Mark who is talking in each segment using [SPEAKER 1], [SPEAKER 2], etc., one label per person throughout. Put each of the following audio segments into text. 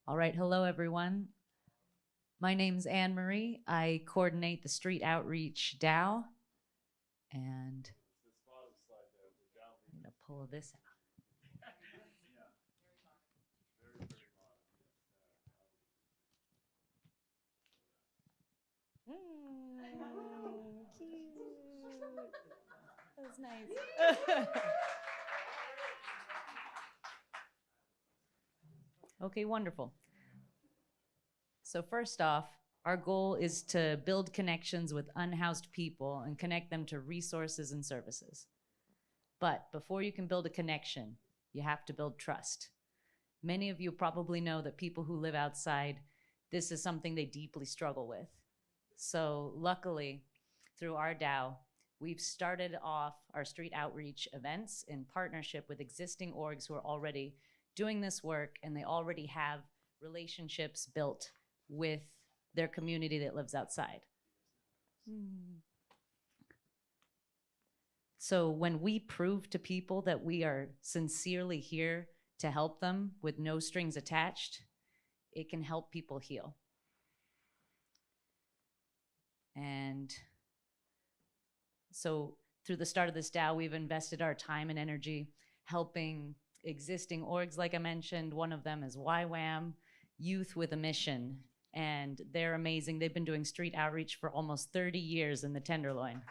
[SPEAKER 1] All right, hello everyone. My name's Anne Marie. I coordinate the Street Outreach DAO, and I'm gonna pull this out. Cute. That was nice. Okay, wonderful. So first off, our goal is to build connections with unhoused people and connect them to resources and services. But before you can build a connection, you have to build trust. Many of you probably know that people who live outside, this is something they deeply struggle with. So luckily, through our DAO, we've started off our street outreach events in partnership with existing orgs who are already doing this work, and they already have relationships built with their community that lives outside. So when we prove to people that we are sincerely here to help them with no strings attached, it can help people heal. And so through the start of this DAO, we've invested our time and energy helping existing orgs, like I mentioned. One of them is Wham Youth with a Mission, and they're amazing. They've been doing street outreach for almost 30 years in the Tenderloin.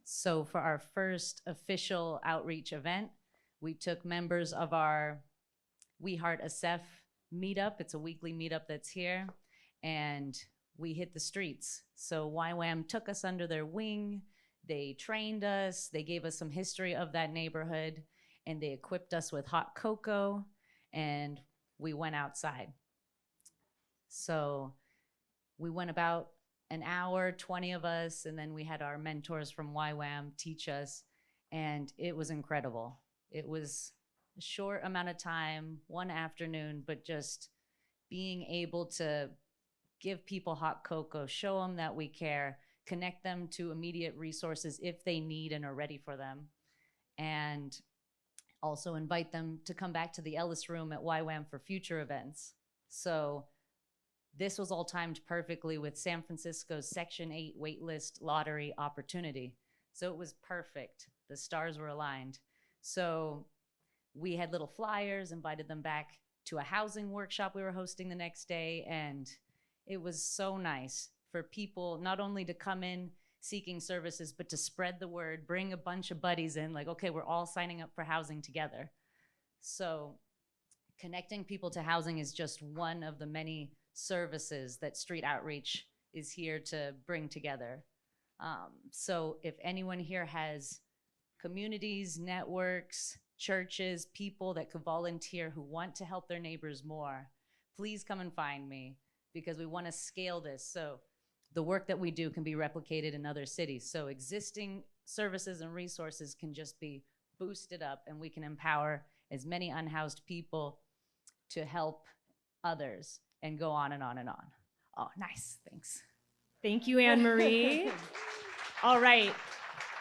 [SPEAKER 1] So for our first official outreach event, we took members of our We Heart SF meetup. It's a weekly meetup that's here, and we hit the streets. So YWAM took us under their wing. They trained us. They gave us some history of that neighborhood, and they equipped us with hot cocoa, and we went outside. So we went about an hour, 20 of us, and then we had our mentors from YWAM teach us, and it was incredible. It was a short amount of time, one afternoon, but just being able to give people hot cocoa, show them that we care, connect them to immediate resources if they need and are ready for them, and also invite them to come back to the Ellis Room at YWAM for future events. So this was all timed perfectly with San Francisco's Section 8 waitlist lottery opportunity. So it was perfect. The stars were aligned. So we had little flyers, invited them back to a housing workshop we were hosting the next day, and it was so nice for people not only to come in seeking services, but to spread the word, bring a bunch of buddies in, like, okay, we're all signing up for housing together. So connecting people to housing is just one of the many services that Street Outreach is here to bring together. So if anyone here has communities, networks, churches, people that could volunteer who want to help their neighbors more, please come and find me, because we want to scale this so the work that we do can be replicated in other cities. So existing services and resources can just be boosted up, and we can empower as many unhoused people to help others, and go on and on and on. Oh, nice, thanks.
[SPEAKER 2] Thank you, Anne Marie. All right.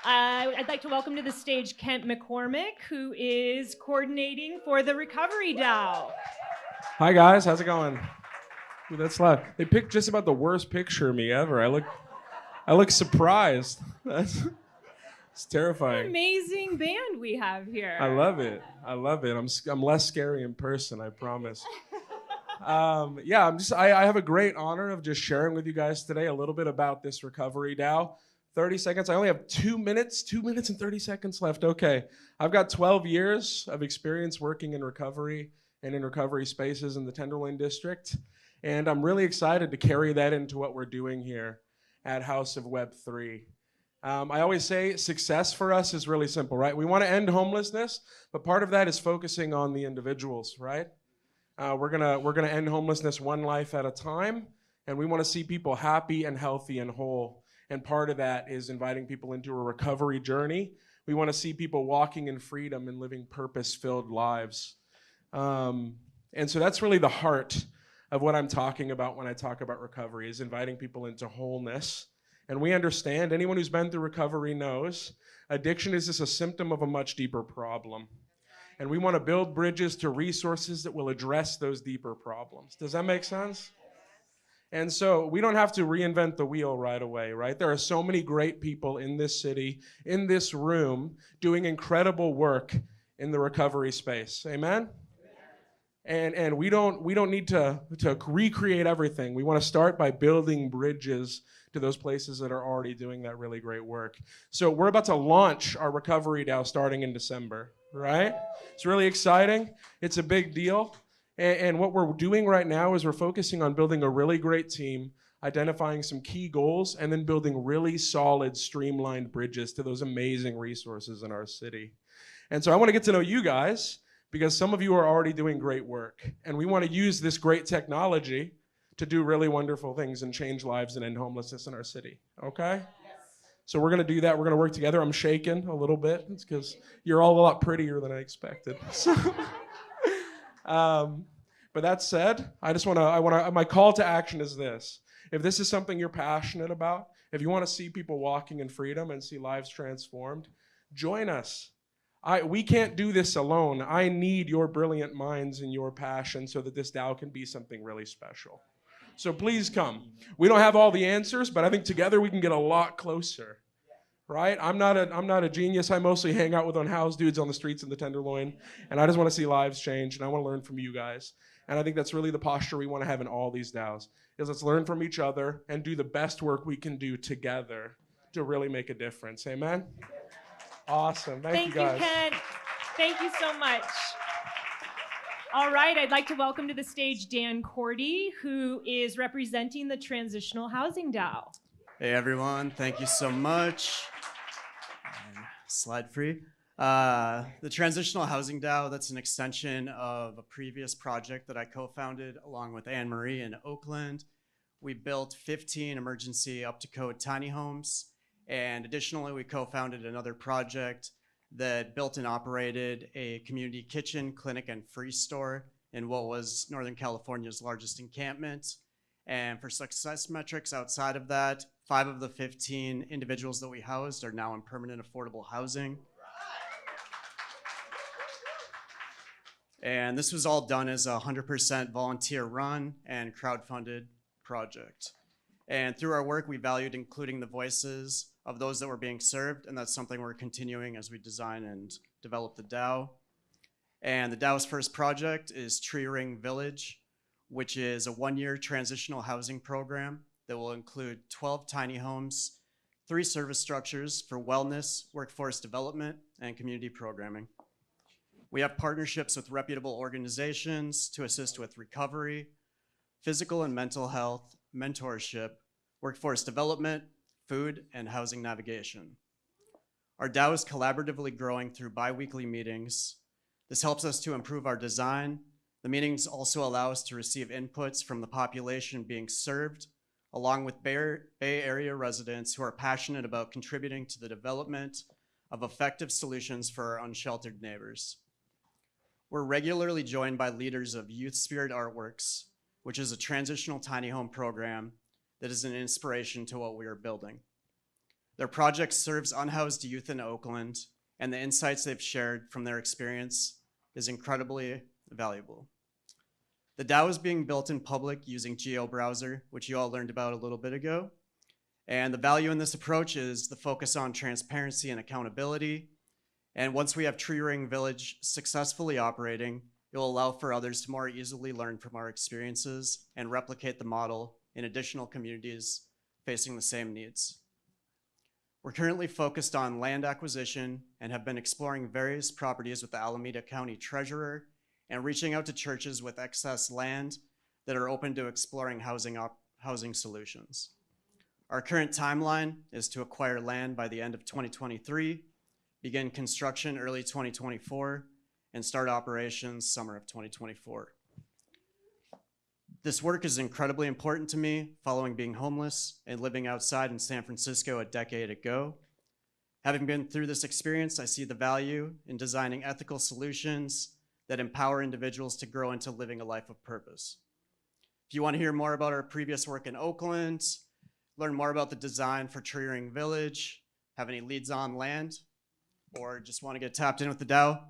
[SPEAKER 2] I'd like to welcome to the stage Kent McCormick, who is coordinating for the Recovery DAO.
[SPEAKER 3] Hi guys, how's it going? Ooh, that's loud. They picked just about the worst picture of me ever. I look surprised. It's terrifying.
[SPEAKER 2] Amazing band we have here.
[SPEAKER 3] I love it. I'm less scary in person, I promise. I have a great honor of just sharing with you guys today a little bit about this Recovery DAO. 30 seconds. I only have 2 minutes and 30 seconds left. Okay. I've got 12 years of experience working in recovery and in recovery spaces in the Tenderloin District. And I'm really excited to carry that into what we're doing here at House of Web3. I always say success for us is really simple, right? We want to end homelessness, but part of that is focusing on the individuals, right? We're gonna end homelessness one life at a time, and we want to see people happy and healthy and whole. And part of that is inviting people into a recovery journey. We want to see people walking in freedom and living purpose-filled lives. And so that's really the heart of what I'm talking about when I talk about recovery, is inviting people into wholeness And we understand, anyone who's been through recovery knows, addiction is just a symptom of a much deeper problem. And we want to build bridges to resources that will address those deeper problems. Does that make sense? And so we don't have to reinvent the wheel right away, right? There are so many great people in this city, in this room, doing incredible work in the recovery space. Amen? And we don't need to recreate everything. We want to start by building bridges to those places that are already doing that really great work. So we're about to launch our Recovery DAO starting in December, right? It's really exciting. It's a big deal. And what we're doing right now is we're focusing on building a really great team, identifying some key goals, and then building really solid, streamlined bridges to those amazing resources in our city. And so I want to get to know you guys, because some of you are already doing great work. And we want to use this great technology to do really wonderful things and change lives and end homelessness in our city, okay? Yes. So we're going to do that. We're going to work together. I'm shaking a little bit. It's because you're all a lot prettier than I expected. But that said, my call to action is this. If this is something you're passionate about, if you want to see people walking in freedom and see lives transformed, join us. We can't do this alone. I need your brilliant minds and your passion so that this DAO can be something really special. So please come. We don't have all the answers, but I think together we can get a lot closer, right? I'm not a genius. I mostly hang out with unhoused dudes on the streets in the Tenderloin, and I just want to see lives change, and I want to learn from you guys. And I think that's really the posture we want to have in all these DAOs, is let's learn from each other and do the best work we can do together to really make a difference. Amen? Awesome. Thank you, guys.
[SPEAKER 2] Thank you, Kent. Thank you so much. All right, I'd like to welcome to the stage Dan Cordy, who is representing the Transitional Housing DAO.
[SPEAKER 4] Hey, everyone. Thank you so much. Slide free. The Transitional Housing DAO, that's an extension of a previous project that I co-founded along with Anne Marie in Oakland. We built 15 emergency up-to-code tiny homes. And additionally, we co-founded another project that built and operated a community kitchen, clinic, and free store in what was Northern California's largest encampment. And for success metrics outside of that, 5 of the 15 individuals that we housed are now in permanent affordable housing. And this was all done as a 100% volunteer run and crowdfunded project. And through our work, we valued including the voices of those that were being served, and that's something we're continuing as we design and develop the DAO. And the DAO's first project is Tree Ring Village, which is a 1-year transitional housing program that will include 12 tiny homes, 3 service structures for wellness, workforce development, and community programming. We have partnerships with reputable organizations to assist with recovery, physical and mental health, mentorship, workforce development, food, and housing navigation. Our DAO is collaboratively growing through bi-weekly meetings. This helps us to improve our design. The meetings also allow us to receive inputs from the population being served, along with Bay Area residents who are passionate about contributing to the development of effective solutions for our unsheltered neighbors. We're regularly joined by leaders of Youth Spirit Artworks, which is a transitional tiny home program that is an inspiration to what we are building. Their project serves unhoused youth in Oakland, and the insights they've shared from their experience is incredibly valuable. The DAO is being built in public using GeoBrowser, which you all learned about a little bit ago. And the value in this approach is the focus on transparency and accountability. And once we have Tree Ring Village successfully operating, it will allow for others to more easily learn from our experiences and replicate the model in additional communities facing the same needs. We're currently focused on land acquisition and have been exploring various properties with the Alameda County Treasurer and reaching out to churches with excess land that are open to exploring housing solutions. Our current timeline is to acquire land by the end of 2023, begin construction early 2024, and start operations summer of 2024. This work is incredibly important to me, following being homeless and living outside in San Francisco a decade ago. Having been through this experience, I see the value in designing ethical solutions that empower individuals to grow into living a life of purpose. If you want to hear more about our previous work in Oakland, learn more about the design for Tree Ring Village, have any leads on land, or just want to get tapped in with the DAO,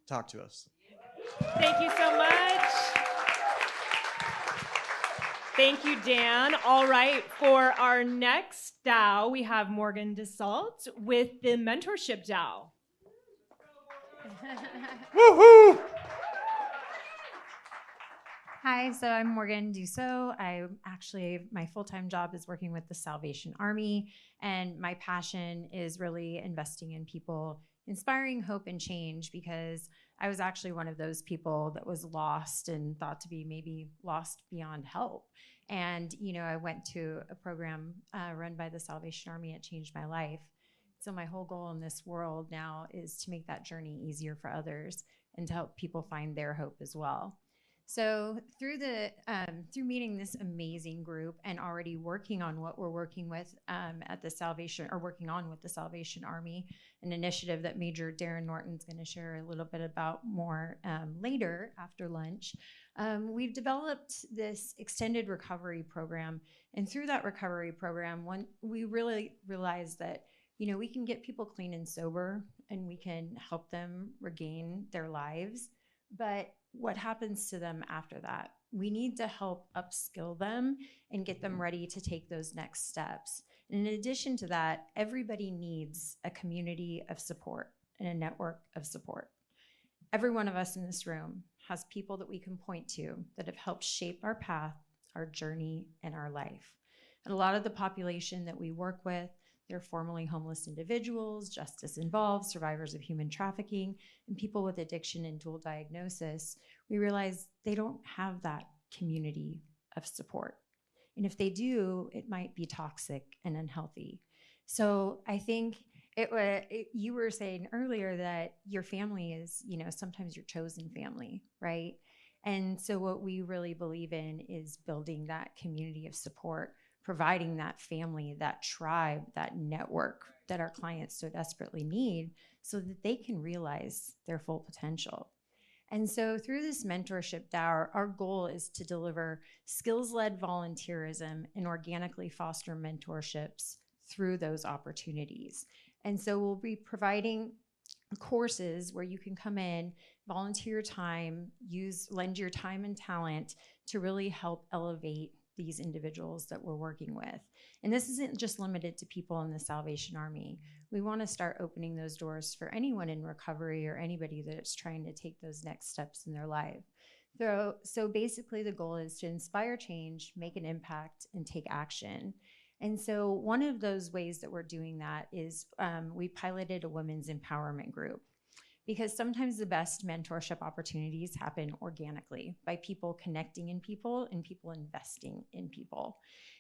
[SPEAKER 4] talk to us.
[SPEAKER 2] Thank you so much. Thank you, Dan. All right, for our next DAO, we have Morgan Dassault with the Mentorship DAO.
[SPEAKER 3] Woohoo!
[SPEAKER 5] Hi, so I'm Morgan Dassault. My full-time job is working with the Salvation Army, and my passion is really investing in people, inspiring hope and change, because I was actually one of those people that was lost and thought to be maybe lost beyond help. And, I went to a program run by the Salvation Army. It changed my life. So my whole goal in this world now is to make that journey easier for others and to help people find their hope as well. So through meeting this amazing group and already working on what we're working with working on with the Salvation Army, an initiative that Major Darren Norton's going to share a little bit about more later after lunch, we've developed this extended recovery program. And through that recovery program, we really realized that we can get people clean and sober, and we can help them regain their lives. But what happens to them after that? We need to help upskill them and get them ready to take those next steps. And in addition to that, everybody needs a community of support and a network of support. Every one of us in this room has people that we can point to that have helped shape our path, our journey, and our life. And a lot of the population that we work with, they're formerly homeless individuals, justice involved, survivors of human trafficking, and people with addiction and dual diagnosis. We realize they don't have that community of support. And if they do, it might be toxic and unhealthy. So I think you were saying earlier that your family is, sometimes your chosen family, right? And so what we really believe in is building that community of support, providing that family, that tribe, that network that our clients so desperately need so that they can realize their full potential. And so through this Mentorship DAO, our goal is to deliver skills-led volunteerism and organically foster mentorships through those opportunities. And so we'll be providing courses where you can come in, volunteer your time, lend your time and talent to really help elevate these individuals that we're working with. And this isn't just limited to people in the Salvation Army. We want to start opening those doors for anyone in recovery or anybody that's trying to take those next steps in their life. So basically the goal is to inspire change, make an impact, and take action. And so one of those ways that we're doing that is we piloted a women's empowerment group. Because sometimes the best mentorship opportunities happen organically by people connecting in people and people investing in people.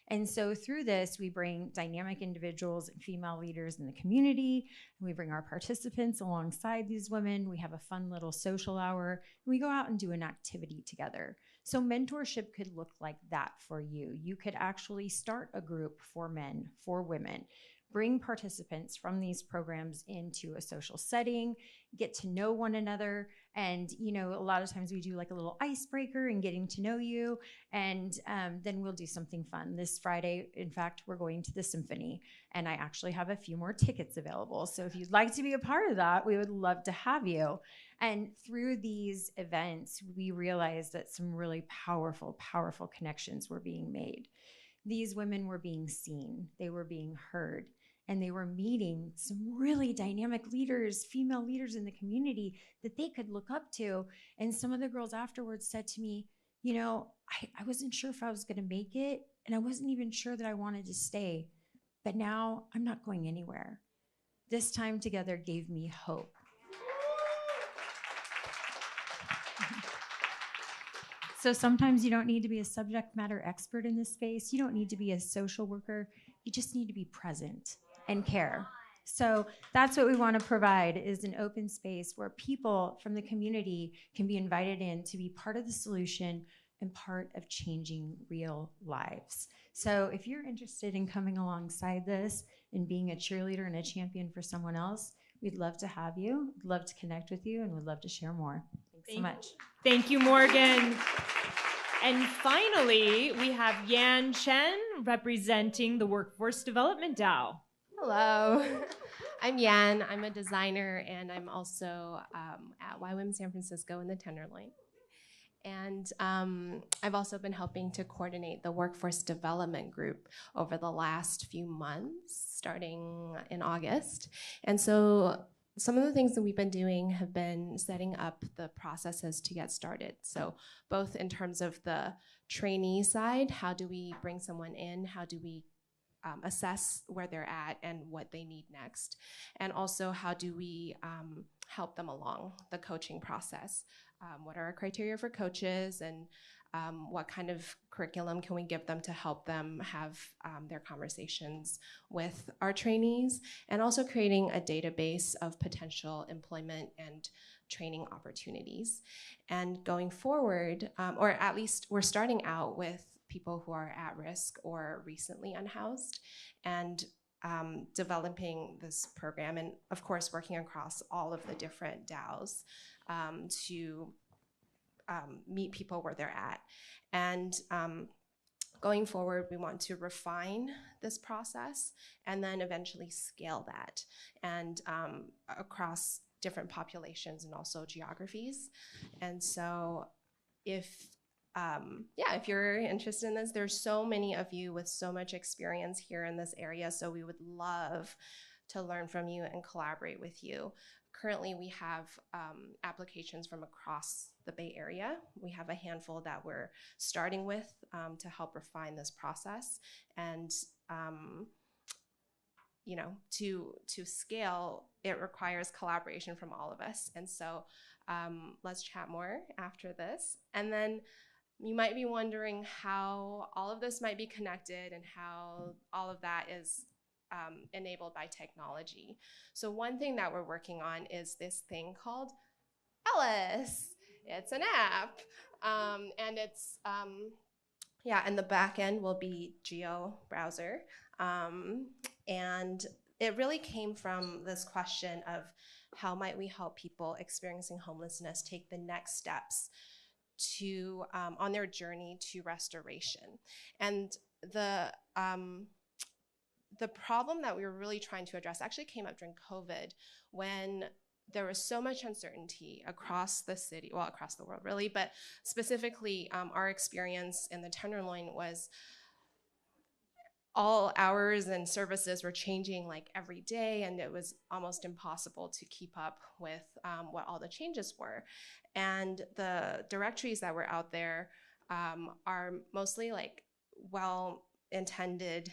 [SPEAKER 5] And so through this, we bring dynamic individuals and female leaders in the community. And we bring our participants alongside these women. We have a fun little social hour. And we go out and do an activity together. So mentorship could look like that for you. You could actually start a group for men, for women. Bring participants from these programs into a social setting, get to know one another. And, a lot of times we do like a little icebreaker and getting to know you. And then we'll do something fun. This Friday, in fact, we're going to the symphony. And I actually have a few more tickets available. So if you'd like to be a part of that, we would love to have you. And through these events, we realized that some really powerful, powerful connections were being made. These women were being seen. They were being heard. And they were meeting some really dynamic leaders, female leaders in the community that they could look up to. And some of the girls afterwards said to me, I wasn't sure if I was going to make it, and I wasn't even sure that I wanted to stay. But now I'm not going anywhere. This time together gave me hope. So sometimes you don't need to be a subject matter expert in this space. You don't need to be a social worker. You just need to be present and care. So that's what we want to provide, is an open space where people from the community can be invited in to be part of the solution and part of changing real lives. So if you're interested in coming alongside this and being a cheerleader and a champion for someone else, we'd love to have you, we'd love to connect with you, and we'd love to share more. Thanks so much.
[SPEAKER 2] Thank you, Morgan. And finally, we have Yan Chen representing the Workforce Development DAO.
[SPEAKER 6] Hello, I'm Yan. I'm a designer, and I'm also at YWAM San Francisco in the Tenderloin. And I've also been helping to coordinate the workforce development group over the last few months, starting in August. And so some of the things that we've been doing have been setting up the processes to get started. So both in terms of the trainee side, how do we bring someone in? How do we assess where they're at and what they need next? And also, how do we help them along the coaching process? What are our criteria for coaches, and what kind of curriculum can we give them to help them have their conversations with our trainees, and also creating a database of potential employment and training opportunities. And going forward, or at least we're starting out with people who are at risk or recently unhoused, and developing this program, and of course working across all of the different DAOs to meet people where they're at. And going forward, we want to refine this process and then eventually scale that, and across different populations and also geographies. And so if you're interested in this, there's so many of you with so much experience here in this area, so we would love to learn from you and collaborate with you. Currently, we have applications from across the Bay Area. We have a handful that we're starting with to help refine this process. And to scale, it requires collaboration from all of us. And so let's chat more after this. And then you might be wondering how all of this might be connected and how all of that is enabled by technology. So one thing that we're working on is this thing called Ellis. It's an app, and it's and the back end will be Geo browser, and it really came from this question of how might we help people experiencing homelessness take the next steps to on their journey to restoration. And the problem that we were really trying to address actually came up during COVID, when there was so much uncertainty across the city, well, across the world really, but specifically our experience in the Tenderloin was all hours and services were changing like every day, and it was almost impossible to keep up with what all the changes were. And the directories that were out there are mostly like well-intended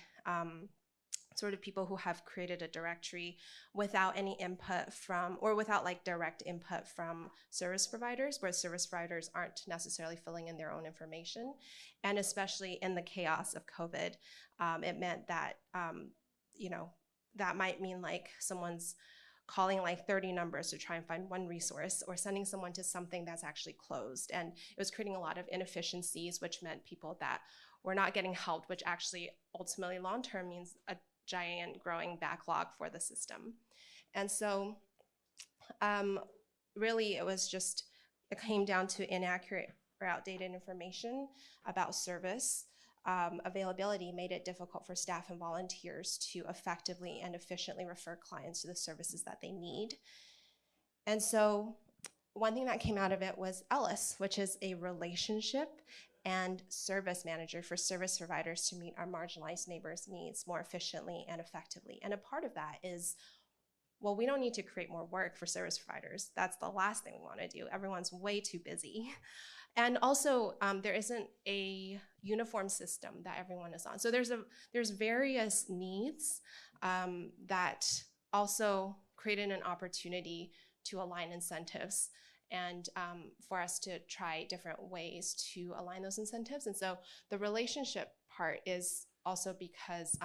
[SPEAKER 6] sort of people who have created a directory without any input from, or without like direct input from service providers, where service providers aren't necessarily filling in their own information. And especially in the chaos of COVID, it meant that, that might mean like someone's calling like 30 numbers to try and find one resource, or sending someone to something that's actually closed. And it was creating a lot of inefficiencies, which meant people that were not getting helped, which actually ultimately long-term means a giant growing backlog for the system. And so really it came down to inaccurate or outdated information about service. Availability made it difficult for staff and volunteers to effectively and efficiently refer clients to the services that they need. And so one thing that came out of it was Ellis, which is a relationship and service manager for service providers to meet our marginalized neighbors' needs more efficiently and effectively. And a part of that is, well, we don't need to create more work for service providers. That's the last thing we want to do. Everyone's way too busy. And also, there isn't a uniform system that everyone is on. So there's various needs that also created an opportunity to align incentives, and for us to try different ways to align those incentives. And so the relationship part is also because,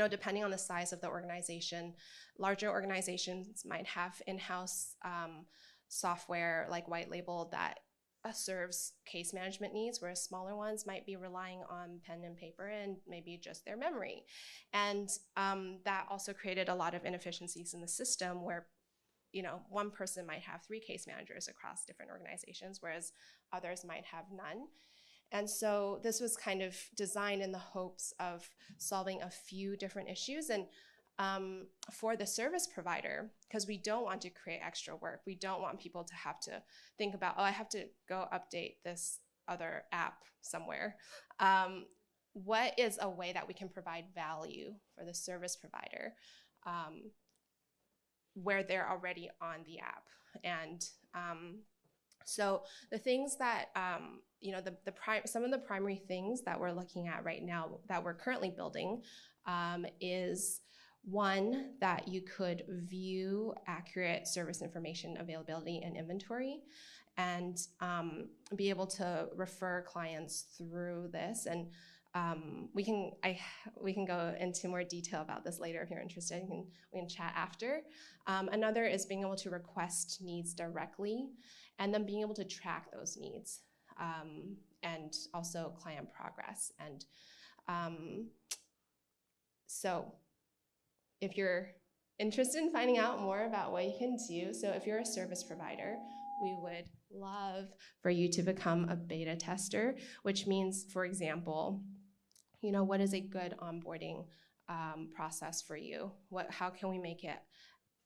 [SPEAKER 6] depending on the size of the organization, larger organizations might have in-house software like white label that serves case management needs, whereas smaller ones might be relying on pen and paper and maybe just their memory. And that also created a lot of inefficiencies in the system, where one person might have 3 case managers across different organizations, whereas others might have none. And so this was kind of designed in the hopes of solving a few different issues. And for the service provider, because we don't want to create extra work. We don't want people to have to think about, oh, I have to go update this other app somewhere. What is a way that we can provide value for the service provider where they're already on the app? And so the things that, some of the primary things that we're looking at right now that we're currently building is one, that you could view accurate service information, availability, and inventory, and be able to refer clients through this. And we can go into more detail about this later if you're interested. We can chat after. Another is being able to request needs directly, and then being able to track those needs, and also client progress. And so if you're interested in finding out more about what you can do, so if you're a service provider, we would love for you to become a beta tester, which means, for example, what is a good onboarding process for you? How can we make it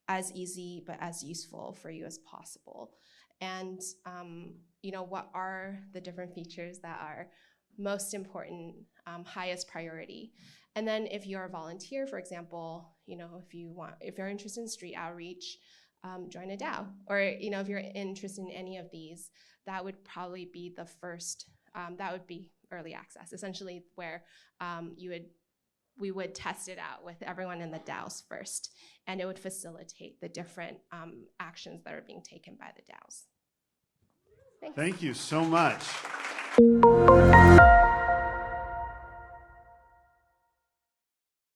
[SPEAKER 6] as easy but as useful for you as possible? And what are the different features that are most important, highest priority? And then if you're a volunteer, for example, if you're interested in street outreach, join a DAO. Or if you're interested in any of these, that would probably be the first. That would be early access, essentially, where we would test it out with everyone in the DAOs first, and it would facilitate the different actions that are being taken by the DAOs. Thanks.
[SPEAKER 7] Thank you so much.